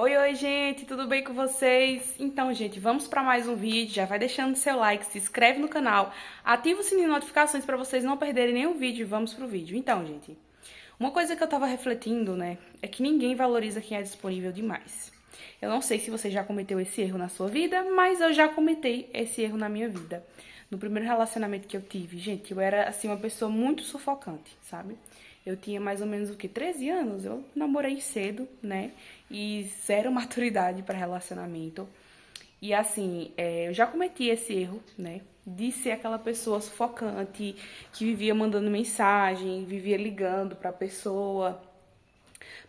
Oi, oi, gente, tudo bem com vocês? Então, gente, vamos para mais um vídeo. Já vai deixando seu like, se inscreve no canal, ativa o sininho de notificações para vocês não perderem nenhum vídeo. Vamos pro vídeo. Então, gente, uma coisa que eu tava refletindo, né, é que ninguém valoriza quem é disponível demais. Eu não sei se você já cometeu esse erro na sua vida, mas eu já cometei esse erro na minha vida. No primeiro relacionamento que eu tive, gente, eu era, assim, uma pessoa muito sufocante, sabe? Eu tinha mais ou menos, o quê? 13 anos. Eu namorei cedo, né? E zero maturidade para relacionamento. E assim, eu já cometi esse erro, né? De ser aquela pessoa sufocante, que vivia mandando mensagem, vivia ligando pra pessoa,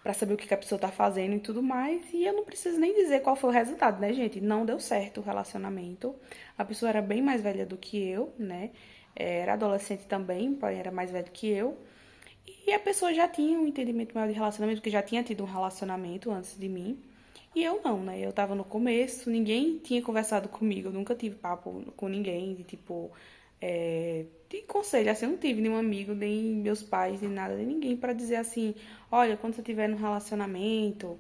pra saber o que a pessoa tá fazendo e tudo mais. E eu não preciso nem dizer qual foi o resultado, né, gente? Não deu certo o relacionamento. A pessoa era bem mais velha do que eu, né? Era adolescente também, porém era mais velha do que eu. E a pessoa já tinha um entendimento maior de relacionamento, porque já tinha tido um relacionamento antes de mim. E eu não, né? Eu tava no começo, ninguém tinha conversado comigo, eu nunca tive papo com ninguém, de tipo, de conselho, assim, eu não tive nenhum amigo, nem meus pais, nem nada, nem ninguém pra dizer assim, olha, quando você estiver num relacionamento,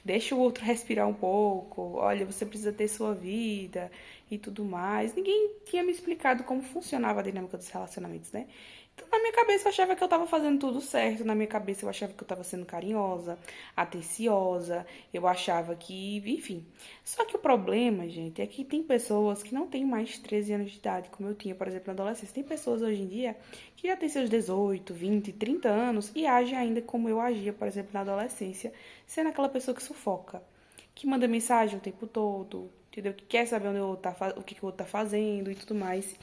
deixa o outro respirar um pouco, olha, você precisa ter sua vida e tudo mais. Ninguém tinha me explicado como funcionava a dinâmica dos relacionamentos, né? Então, na minha cabeça, eu achava que eu tava fazendo tudo certo. Na minha cabeça, eu achava que eu tava sendo carinhosa, atenciosa. Eu achava que, enfim. Só que o problema, gente, é que tem pessoas que não têm mais de 13 anos de idade, como eu tinha, por exemplo, na adolescência. Tem pessoas hoje em dia que já têm seus 18, 20, 30 anos e agem ainda como eu agia, por exemplo, na adolescência, sendo aquela pessoa que sufoca, que manda mensagem o tempo todo, entendeu? Que quer saber onde o, outro tá, o que o outro tá fazendo e tudo mais.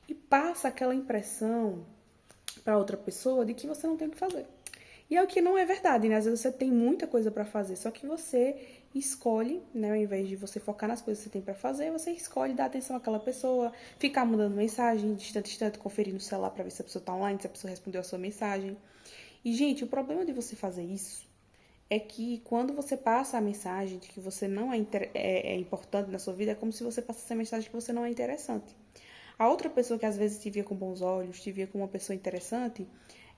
E passa aquela impressão para outra pessoa de que você não tem o que fazer. E é o que não é verdade, né? Às vezes você tem muita coisa para fazer, só que você escolhe, né, ao invés de você focar nas coisas que você tem para fazer, você escolhe dar atenção àquela pessoa, ficar mandando mensagem de instante em instante, conferir no celular para ver se a pessoa tá online, se a pessoa respondeu a sua mensagem. E, gente, o problema de você fazer isso é que quando você passa a mensagem de que você não é importante na sua vida, é como se você passasse a mensagem de que você não é interessante. A outra pessoa que às vezes te via com bons olhos, te via como uma pessoa interessante,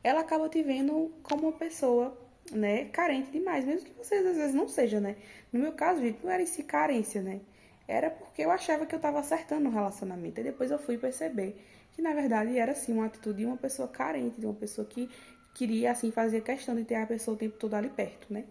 ela acaba te vendo como uma pessoa, né, carente demais, mesmo que você às vezes não seja, né? No meu caso, gente, não era em si carência, né? Era porque eu achava que eu tava acertando no relacionamento. E depois eu fui perceber que, na verdade, era assim uma atitude de uma pessoa carente, de uma pessoa que queria, assim, fazer questão de ter a pessoa o tempo todo ali perto, né?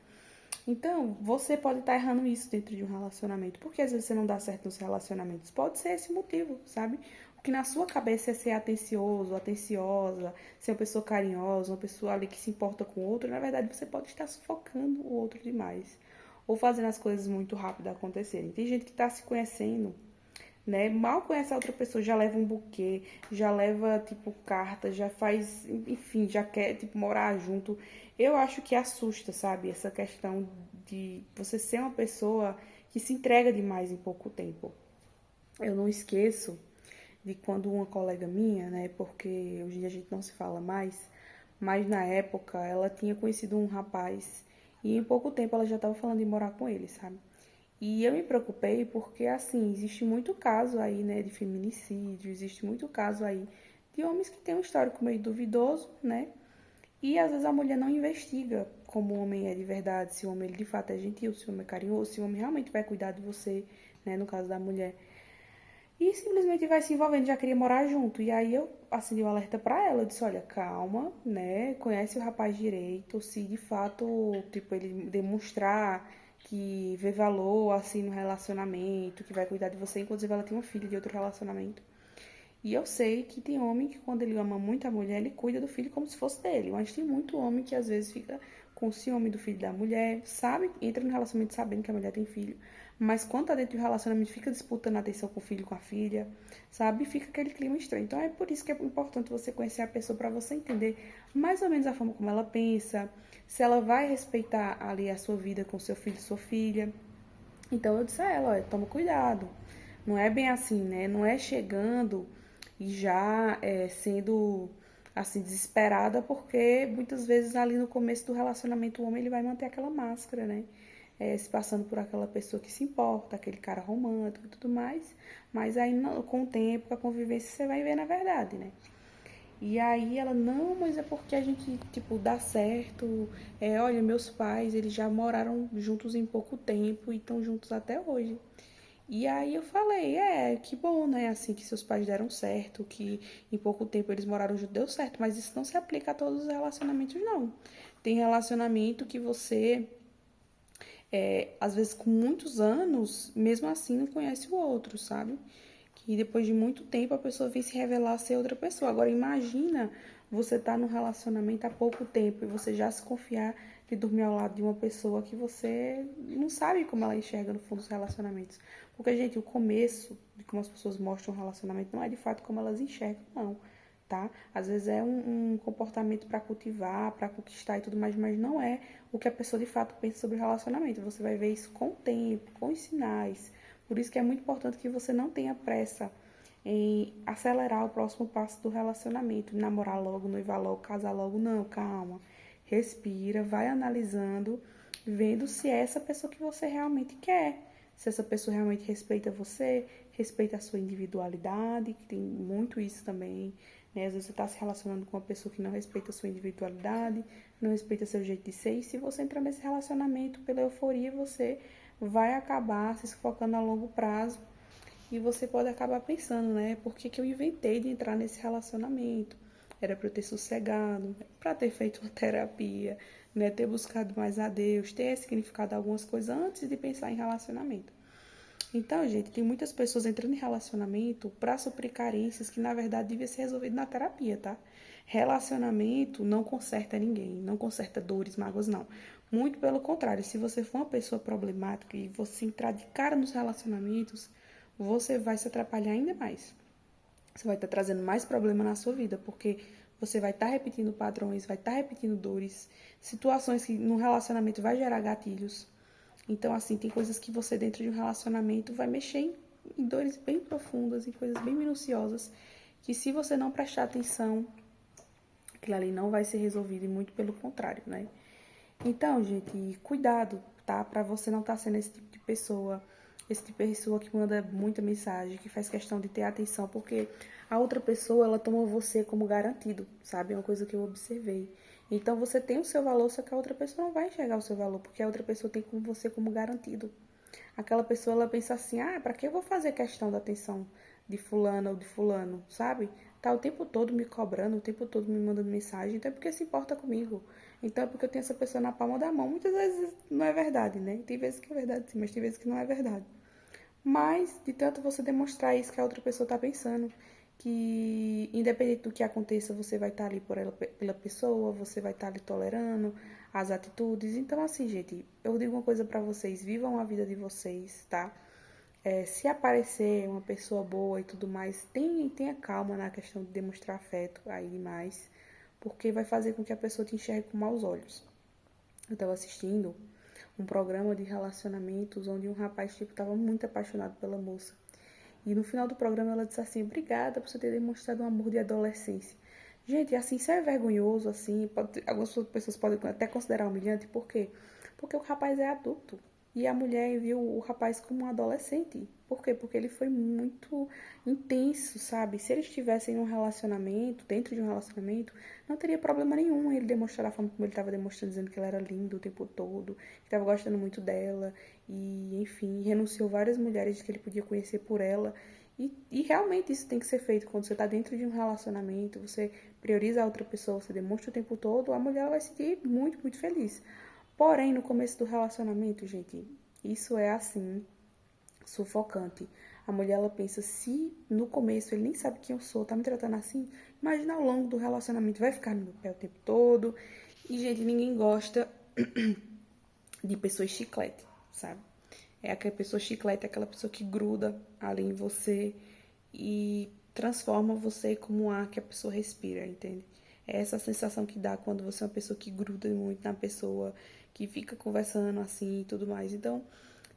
Então, você pode estar errando isso dentro de um relacionamento. Porque às vezes você não dá certo nos relacionamentos. Pode ser esse motivo, sabe? O que na sua cabeça é ser atencioso, atenciosa, ser uma pessoa carinhosa, uma pessoa ali que se importa com o outro. Na verdade, você pode estar sufocando o outro demais. Ou fazendo as coisas muito rápido acontecerem. Tem gente que está se conhecendo, né? Mal conhece a outra pessoa, já leva um buquê, já leva, tipo, carta, já faz, enfim, já quer, tipo, morar junto. Eu acho que assusta, sabe? Essa questão de você ser uma pessoa que se entrega demais em pouco tempo. Eu não esqueço de quando uma colega minha, né? Porque hoje em dia a gente não se fala mais, mas na época ela tinha conhecido um rapaz e em pouco tempo ela já estava falando de morar com ele, sabe? E eu me preocupei porque, assim, existe muito caso aí, né, de feminicídio, existe muito caso aí de homens que têm um histórico meio duvidoso, né? E às vezes a mulher não investiga como o homem é de verdade, se o homem ele de fato é gentil, se o homem é carinhoso, se o homem realmente vai cuidar de você, né, no caso da mulher. E simplesmente vai se envolvendo, já queria morar junto. E aí eu acendi o alerta pra ela, eu disse, olha, calma, né? Conhece o rapaz direito, se de fato, tipo, ele demonstrar que vê valor, assim, no relacionamento, que vai cuidar de você, inclusive ela tem uma filha de outro relacionamento. E eu sei que tem homem que quando ele ama muito a mulher, ele cuida do filho como se fosse dele. Mas tem muito homem que às vezes fica com ciúme do filho da mulher, sabe? Entra no relacionamento sabendo que a mulher tem filho. Mas quando tá dentro do relacionamento, fica disputando a atenção com o filho e com a filha, sabe? Fica aquele clima estranho. Então é por isso que é importante você conhecer a pessoa para você entender mais ou menos a forma como ela pensa, se ela vai respeitar ali a sua vida com seu filho e sua filha. Então eu disse a ela, olha, toma cuidado. Não é bem assim, né? Não é chegando e já sendo assim desesperada, porque muitas vezes ali no começo do relacionamento o homem ele vai manter aquela máscara, né? Se passando por aquela pessoa que se importa, aquele cara romântico e tudo mais, mas aí com o tempo, com a convivência, você vai ver na verdade, né? E aí ela, não, mas é porque a gente, tipo, dá certo. Olha, meus pais, eles já moraram juntos em pouco tempo e estão juntos até hoje. E aí eu falei, que bom, né? Assim, que seus pais deram certo, que em pouco tempo eles moraram juntos, deu certo. Mas isso não se aplica a todos os relacionamentos, não. Tem relacionamento que você, às vezes com muitos anos, mesmo assim não conhece o outro, sabe? Que depois de muito tempo a pessoa vem se revelar ser outra pessoa. Agora imagina você tá num relacionamento há pouco tempo e você já se confiar de dormir ao lado de uma pessoa que você não sabe como ela enxerga no fundo dos relacionamentos. Porque, gente, o começo de como as pessoas mostram um relacionamento não é de fato como elas enxergam, não, tá? Às vezes é um comportamento para cultivar, para conquistar e tudo mais, mas não é o que a pessoa de fato pensa sobre o relacionamento. Você vai ver isso com o tempo, com os sinais. Por isso que é muito importante que você não tenha pressa em acelerar o próximo passo do relacionamento, namorar logo, noivar logo, casar logo. Não, calma. Respira, vai analisando, vendo se é essa pessoa que você realmente quer. Se essa pessoa realmente respeita você, respeita a sua individualidade, que tem muito isso também, né? Às vezes você está se relacionando com uma pessoa que não respeita a sua individualidade, não respeita seu jeito de ser, e se você entrar nesse relacionamento pela euforia, você vai acabar se sufocando a longo prazo e você pode acabar pensando, né? Por que eu inventei de entrar nesse relacionamento? Era para eu ter sossegado, para ter feito uma terapia, né? Ter buscado mais a Deus, ter significado algumas coisas antes de pensar em relacionamento. Então, gente, tem muitas pessoas entrando em relacionamento para suprir carências que, na verdade, devia ser resolvido na terapia, tá? Relacionamento não conserta ninguém, não conserta dores, mágoas, não. Muito pelo contrário, se você for uma pessoa problemática e você entrar de cara nos relacionamentos, você vai se atrapalhar ainda mais. Você vai estar trazendo mais problema na sua vida, porque você vai estar repetindo padrões, vai estar repetindo dores, situações que no relacionamento vai gerar gatilhos. Então, assim, tem coisas que você dentro de um relacionamento vai mexer em dores bem profundas, em coisas bem minuciosas, que se você não prestar atenção, aquilo ali não vai ser resolvido, e muito pelo contrário, né? Então, gente, cuidado, tá? Pra você não estar sendo esse tipo de pessoa que manda muita mensagem, que faz questão de ter atenção, porque a outra pessoa, ela toma você como garantido, sabe? É uma coisa que eu observei. Então, você tem o seu valor, só que a outra pessoa não vai enxergar o seu valor, porque a outra pessoa tem você como garantido. Aquela pessoa, ela pensa assim, pra que eu vou fazer questão da atenção de fulano ou de fulano, sabe? Tá o tempo todo me cobrando, o tempo todo me mandando mensagem, então é porque se importa comigo. Então é porque eu tenho essa pessoa na palma da mão. Muitas vezes não é verdade, né? Tem vezes que é verdade sim, mas tem vezes que não é verdade. Mas, de tanto você demonstrar isso que a outra pessoa tá pensando, que independente do que aconteça, você vai estar ali por ela, pela pessoa, você vai estar ali tolerando as atitudes. Então, assim, gente, eu digo uma coisa pra vocês, vivam a vida de vocês, tá? Se aparecer uma pessoa boa e tudo mais, tenha calma na questão de demonstrar afeto aí demais, porque vai fazer com que a pessoa te enxergue com maus olhos. Eu tava assistindo um programa de relacionamentos onde um rapaz, tipo, tava muito apaixonado pela moça. E no final do programa ela disse assim, obrigada por você ter demonstrado um amor de adolescência. Gente, assim, isso é vergonhoso, assim, algumas pessoas podem até considerar humilhante, por quê? Porque o rapaz é adulto. E a mulher viu o rapaz como um adolescente. Por quê? Porque ele foi muito intenso, sabe? Se eles estivessem em um relacionamento, dentro de um relacionamento, não teria problema nenhum ele demonstrar a forma como ele estava demonstrando, dizendo que ela era linda o tempo todo, que estava gostando muito dela, e enfim, renunciou várias mulheres que ele podia conhecer por ela. E realmente isso tem que ser feito quando você está dentro de um relacionamento, você prioriza a outra pessoa, você demonstra o tempo todo, a mulher vai se sentir muito, muito feliz. Porém, no começo do relacionamento, gente, isso é assim, sufocante. A mulher, ela pensa, se no começo ele nem sabe quem eu sou, tá me tratando assim, imagina ao longo do relacionamento, vai ficar no meu pé o tempo todo. E, gente, ninguém gosta de pessoas chiclete, sabe? É aquela pessoa chiclete, aquela pessoa que gruda ali em você e transforma você como o ar que a pessoa respira, entende? É essa sensação que dá quando você é uma pessoa que gruda muito na pessoa, que fica conversando assim e tudo mais. Então,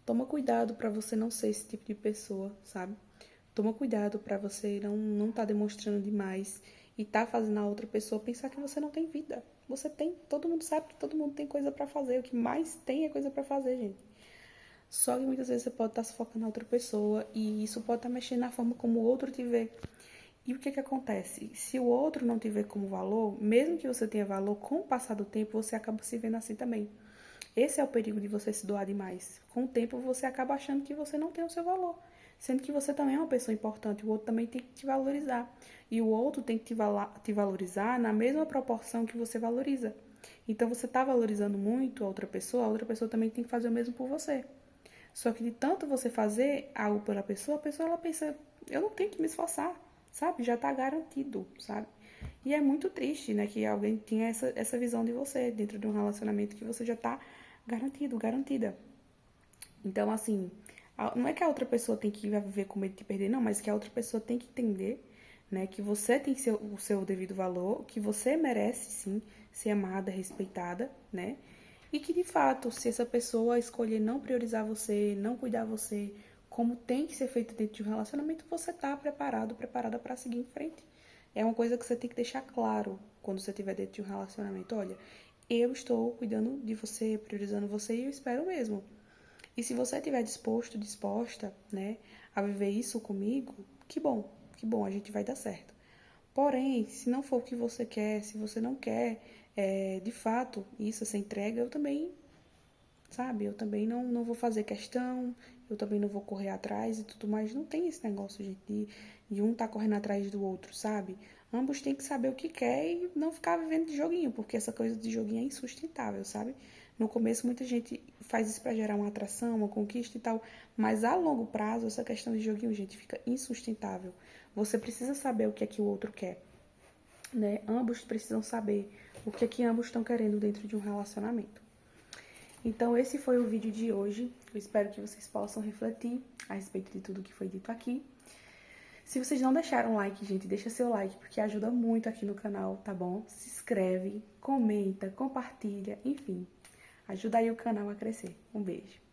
toma cuidado pra você não ser esse tipo de pessoa, sabe? Toma cuidado pra você não tá demonstrando demais e tá fazendo a outra pessoa pensar que você não tem vida. Você tem, todo mundo sabe que todo mundo tem coisa pra fazer. O que mais tem é coisa pra fazer, gente. Só que muitas vezes você pode estar sufocando a outra pessoa e isso pode estar mexendo na forma como o outro te vê. E o que que acontece? Se o outro não te vê como valor, mesmo que você tenha valor, com o passar do tempo, você acaba se vendo assim também. Esse é o perigo de você se doar demais. Com o tempo, você acaba achando que você não tem o seu valor. Sendo que você também é uma pessoa importante, o outro também tem que te valorizar. E o outro tem que te valorizar na mesma proporção que você valoriza. Então, você está valorizando muito a outra pessoa também tem que fazer o mesmo por você. Só que de tanto você fazer algo pela pessoa, a pessoa ela pensa, eu não tenho que me esforçar, sabe? Já tá garantido, sabe? E é muito triste, né, que alguém tenha essa visão de você dentro de um relacionamento que você já tá garantido, garantida. Então, assim, não é que a outra pessoa tem que viver com medo de perder, não, mas que a outra pessoa tem que entender, né, que você tem o seu devido valor, que você merece, sim, ser amada, respeitada, né? E que, de fato, se essa pessoa escolher não priorizar você, não cuidar você, como tem que ser feito dentro de um relacionamento, você tá preparado, preparada para seguir em frente. É uma coisa que você tem que deixar claro quando você estiver dentro de um relacionamento. Olha, eu estou cuidando de você, priorizando você e eu espero mesmo. E se você estiver disposto, disposta, né, a viver isso comigo, que bom, a gente vai dar certo. Porém, se não for o que você quer, se você não quer, de fato, isso, essa entrega, eu também, sabe, eu também não vou fazer questão, eu também não vou correr atrás e tudo mais. Não tem esse negócio, gente, de um tá correndo atrás do outro, sabe? Ambos têm que saber o que quer e não ficar vivendo de joguinho, porque essa coisa de joguinho é insustentável, sabe? No começo, muita gente faz isso pra gerar uma atração, uma conquista e tal, mas a longo prazo, essa questão de joguinho, gente, fica insustentável. Você precisa saber o que é que o outro quer, né? Ambos precisam saber o que é que ambos estão querendo dentro de um relacionamento. Então, esse foi o vídeo de hoje. Eu espero que vocês possam refletir a respeito de tudo que foi dito aqui. Se vocês não deixaram like, gente, deixa seu like, porque ajuda muito aqui no canal, tá bom? Se inscreve, comenta, compartilha, enfim. Ajuda aí o canal a crescer. Um beijo.